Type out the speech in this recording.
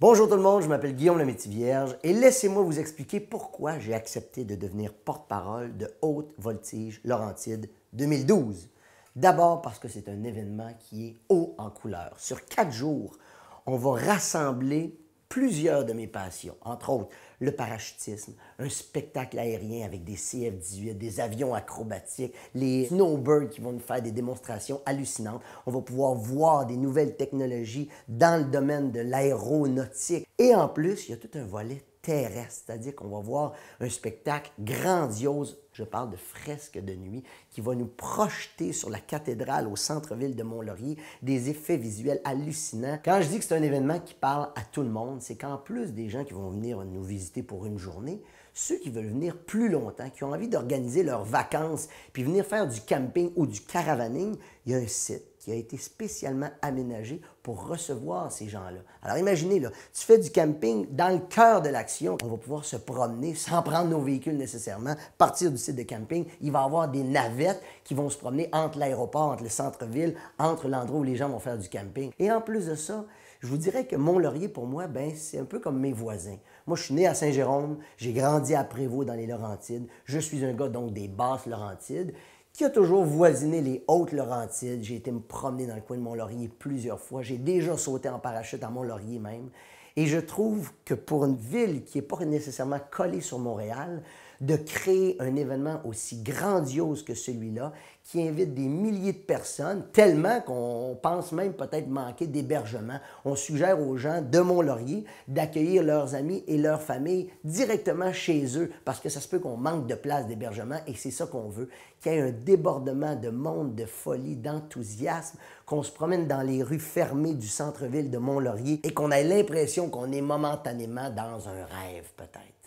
Bonjour tout le monde, je m'appelle Guillaume Lamétivierge et laissez-moi vous expliquer pourquoi j'ai accepté de devenir porte-parole de Haute Voltige Laurentide 2012. D'abord parce que c'est un événement qui est haut en couleurs. Sur 4 jours, on va rassembler plusieurs de mes passions, entre autres le parachutisme, un spectacle aérien avec des CF-18, des avions acrobatiques, les snowbirds qui vont nous faire des démonstrations hallucinantes. On va pouvoir voir des nouvelles technologies dans le domaine de l'aéronautique. Et en plus, il y a tout un volet terrestre, c'est-à-dire qu'on va voir un spectacle grandiose, je parle de fresques de nuit, qui va nous projeter sur la cathédrale au centre-ville de Mont-Laurier, des effets visuels hallucinants. Quand je dis que c'est un événement qui parle à tout le monde, c'est qu'en plus des gens qui vont venir nous visiter pour une journée, ceux qui veulent venir plus longtemps, qui ont envie d'organiser leurs vacances, puis venir faire du camping ou du caravaning, il y a un site qui a été spécialement aménagé pour recevoir ces gens-là. Alors imaginez, là, tu fais du camping dans le cœur de l'action. On va pouvoir se promener sans prendre nos véhicules nécessairement, partir du site de camping. Il va y avoir des navettes qui vont se promener entre l'aéroport, entre le centre-ville, entre l'endroit où les gens vont faire du camping. Et en plus de ça, je vous dirais que Mont-Laurier, pour moi, c'est un peu comme mes voisins. Moi, je suis né à Saint-Jérôme, j'ai grandi à Prévost dans les Laurentides. Je suis un gars donc des basses Laurentides qui a toujours voisiné les Hautes-Laurentides. J'ai été me promener dans le coin de Mont-Laurier plusieurs fois. J'ai déjà sauté en parachute à Mont-Laurier même. Et je trouve que pour une ville qui n'est pas nécessairement collée sur Montréal, de créer un événement aussi grandiose que celui-là, qui invite des milliers de personnes, tellement qu'on pense même peut-être manquer d'hébergement. On suggère aux gens de Mont-Laurier d'accueillir leurs amis et leurs familles directement chez eux, parce que ça se peut qu'on manque de place d'hébergement et c'est ça qu'on veut, qu'il y ait un débordement de monde, de folie, d'enthousiasme, qu'on se promène dans les rues fermées du centre-ville de Mont-Laurier et qu'on ait l'impression qu'on est momentanément dans un rêve peut-être.